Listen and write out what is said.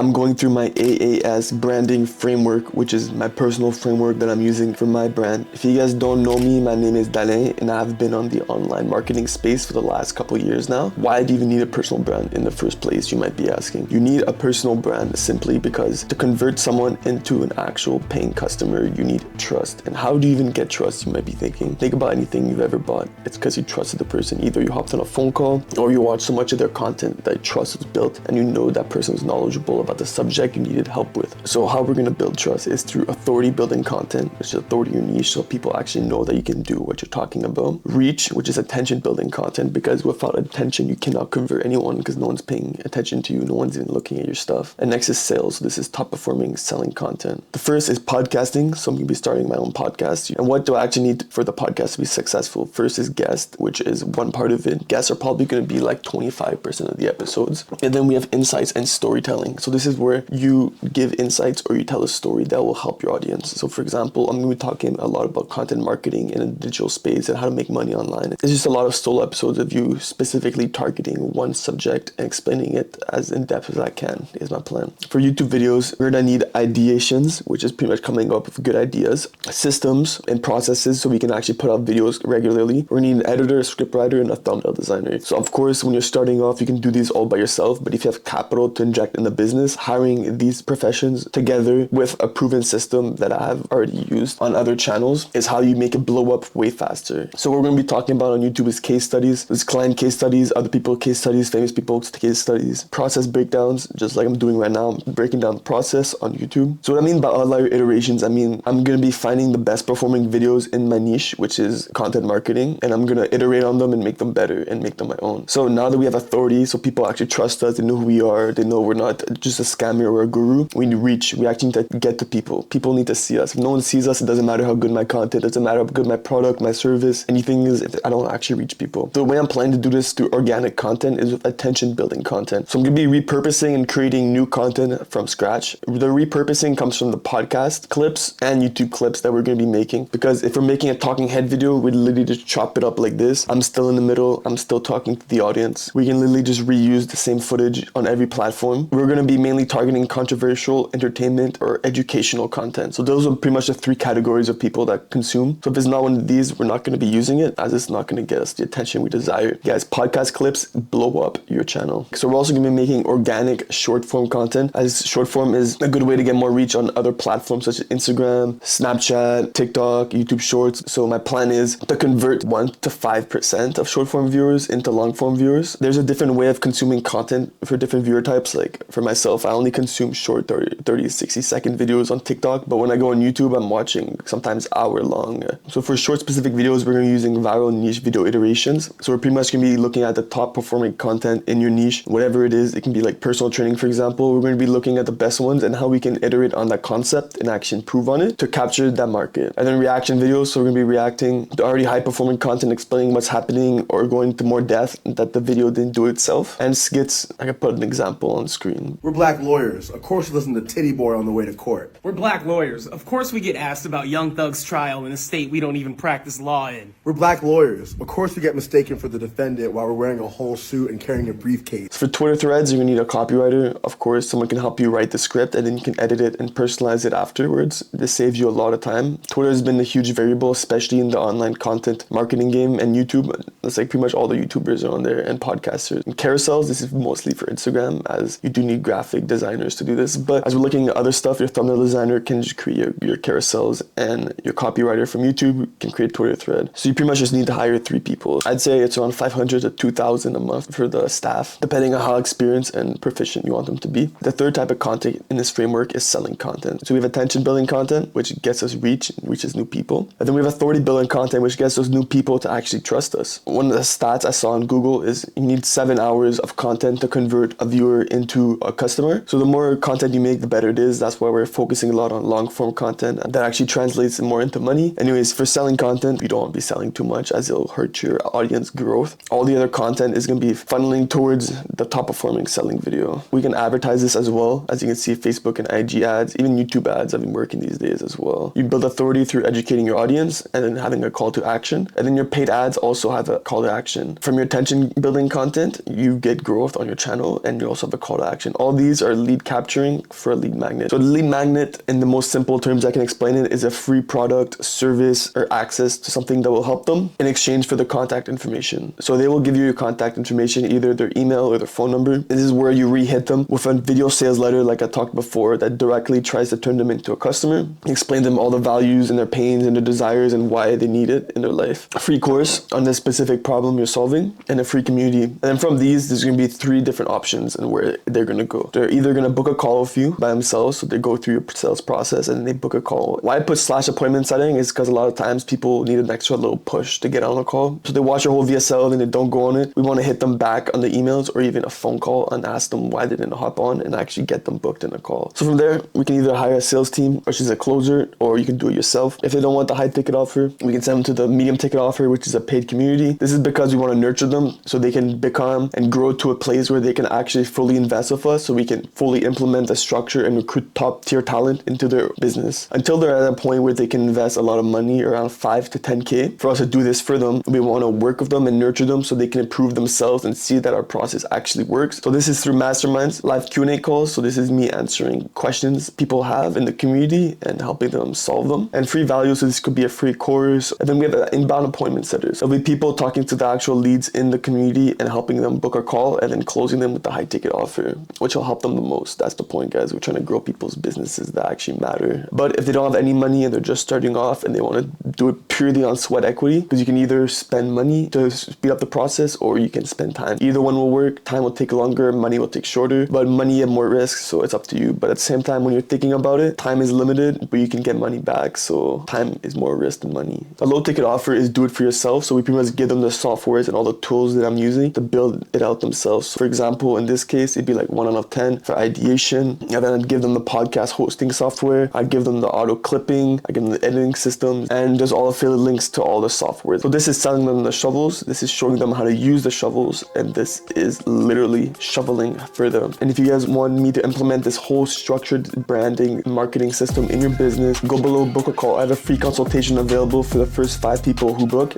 I'm going through my AAS branding framework, which is my personal framework that I'm using for my brand. If you guys don't know me, my name is Dalin, and I've been on the online marketing space for the last couple of years now. Why do you even need a personal brand in the first place, you might be asking? You need a personal brand simply because to convert someone into an actual paying customer, you need trust. And how do you even get trust, you might be thinking? Think about anything you've ever bought. It's because you trusted the person. Either you hopped on a phone call or you watched so much of their content that trust was built and you know that person was knowledgeable about the subject you needed help with. So how we're going to build trust is through authority building content, which is authority in your niche, so people actually know that you can do what you're talking about. Reach, which is attention building content, because without attention you cannot convert anyone because no one's paying attention to you, no one's even looking at your stuff. And next is sales. So this is top performing selling content. The first is podcasting, so I'm going to be starting my own podcast. And what do I actually need for the podcast to be successful? First is guest, which is one part of it. Guests are probably going to be like 25% of the episodes. And then we have insights and storytelling. So this is where you give insights or you tell a story that will help your audience. So for example, I'm going to be talking a lot about content marketing in a digital space and how to make money online. It's just a lot of solo episodes of you specifically targeting one subject and explaining it as in depth as I can is my plan. For YouTube videos, we're going to need ideations, which is pretty much coming up with good ideas, systems and processes so we can actually put out videos regularly. We're going to need an editor, a scriptwriter, and a thumbnail designer. So of course, when you're starting off, you can do these all by yourself, but if you have capital to inject in the business, hiring these professions together with a proven system that I have already used on other channels is how you make it blow up way faster. So what we're going to be talking about on YouTube is case studies. There's client case studies, other people case studies, famous people's case studies, process breakdowns, just like I'm doing right now. I'm breaking down the process on YouTube. So what I mean by outlier iterations, I mean I'm going to be finding the best performing videos in my niche, which is content marketing, and I'm going to iterate on them and make them better and make them my own. So now that we have authority, so people actually trust us, they know who we are, they know we're not just a scammer or a guru. We need reach. We actually need to get to people. People need to see us. If no one sees us, it doesn't matter how good my content, it doesn't matter how good my product, my service, anything is if I don't actually reach people. The way I'm planning to do this through organic content is with attention building content. So I'm going to be repurposing and creating new content from scratch. The repurposing comes from the podcast clips and YouTube clips that we're going to be making, because if we're making a talking head video, we literally just chop it up like this. I'm still in the middle. I'm still talking to the audience. We can literally just reuse the same footage on every platform. We're going to be mainly targeting controversial, entertainment, or educational content. So those are pretty much the three categories of people that consume. So if it's not one of these, we're not going to be using it, as it's not going to get us the attention we desire. Guys, podcast clips blow up your channel. So we're also going to be making organic short form content, as short form is a good way to get more reach on other platforms such as Instagram, Snapchat, TikTok, YouTube Shorts. So my plan is to convert 1 to 5% of short form viewers into long form viewers. There's a different way of consuming content for different viewer types. Like for myself, I only consume short 30, 60 second videos on TikTok, but when I go on YouTube, I'm watching sometimes hour long. So for short specific videos, we're going to be using viral niche video iterations. So we're pretty much going to be looking at the top performing content in your niche, whatever it is. It can be like personal training, for example. We're going to be looking at the best ones and how we can iterate on that concept and actually improve on it to capture that market. And then reaction videos. So we're going to be reacting to already high performing content, explaining what's happening or going to more depth that the video didn't do itself. And skits, I can put an example on screen. We're black lawyers. Of course we listen to Titty Boy on the way to court. We're black lawyers. Of course we get asked about Young Thug's trial in a state we don't even practice law in. We're black lawyers. Of course we get mistaken for the defendant while we're wearing a whole suit and carrying a briefcase. For Twitter threads, you're going to need a copywriter. Of course, someone can help you write the script and then you can edit it and personalize it afterwards. This saves you a lot of time. Twitter has been a huge variable, especially in the online content marketing game, and YouTube. That's like pretty much all the YouTubers are on there and podcasters. And carousels, this is mostly for Instagram, as you do need graphic designers to do this. But as we're looking at other stuff, your thumbnail designer can just create your carousels, and your copywriter from YouTube can create a Twitter thread. So you pretty much just need to hire 3 people. I'd say it's around 500 to 2,000 a month for the staff, depending on how experienced and proficient you want them to be. The third type of content in this framework is selling content. So we have attention building content, which gets us reach, reaches new people. And then we have authority building content, which gets those new people to actually trust us. One of the stats I saw on Google is you need 7 hours of content to convert a viewer into a customer. So the more content you make, the better it is. That's why we're focusing a lot on long form content that actually translates more into money. Anyways, for selling content, you don't want to be selling too much as it'll hurt your audience growth. All the other content is going to be funneling towards the top performing selling video. We can advertise this as well. As you can see, Facebook and IG ads, even YouTube ads have been working these days as well. You build authority through educating your audience and then having a call to action. And then your paid ads also have a call to action. From your attention building content, you get growth on your channel and you also have a call to action. All these leads are lead capturing for a lead magnet. So the lead magnet, in the most simple terms I can explain it, is a free product, service, or access to something that will help them in exchange for the contact information. So they will give you your contact information, either their email or their phone number. This is where you re-hit them with a video sales letter like I talked before that directly tries to turn them into a customer, explain them all the values and their pains and their desires and why they need it in their life. A free course on this specific problem you're solving, and a free community. And then from these, there's going to be 3 different options and where they're going to go. They're either going to book a call with you by themselves, so they go through your sales process and they book a call. Why I put /appointment setting is because a lot of times people need an extra little push to get on a call. So they watch your whole VSL and they don't go on it. We want to hit them back on the emails or even a phone call and ask them why they didn't hop on and actually get them booked in a call. So from there, we can either hire a sales team, which is a closer, or you can do it yourself. If they don't want the high ticket offer, we can send them to the medium ticket offer, which is a paid community. This is because we want to nurture them so they can become and grow to a place where they can actually fully invest with us, so we can fully implement the structure and recruit top tier talent into their business. Until they're at a point where they can invest a lot of money, around 5 to 10K, for us to do this for them, we want to work with them and nurture them so they can improve themselves and see that our process actually works. So this is through masterminds, live Q&A calls. So this is me answering questions people have in the community and helping them solve them. And free value, so this could be a free course. And then we have an inbound appointment setters. There'll be people talking to the actual leads in the community and helping them book a call and then closing them with the high ticket offer, which will help them the most. That's the point, guys. We're trying to grow people's businesses that actually matter. But if they don't have any money and they're just starting off and they want to do it purely on sweat equity, because you can either spend money to speed up the process or you can spend time. Either one will work. Time will take longer, money will take shorter, but money and more risk, so it's up to you. But at the same time, when you're thinking about it, time is limited, but you can get money back, so time is more risk than money. A low ticket offer is do it for yourself, so we pretty much give them the softwares and all the tools that I'm using to build it out themselves. So for example, in this case, it'd be like 1 out of 10 for ideation, and then I'd give them the podcast hosting software, I'd give them the auto clipping, I'd give them the editing systems, and there's all affiliate links to all the software. So this is selling them the shovels, this is showing them how to use the shovels, and this is literally shoveling for them. And if you guys want me to implement this whole structured branding marketing system in your business, go below, book a call. I have a free consultation available for the first 5 people who book.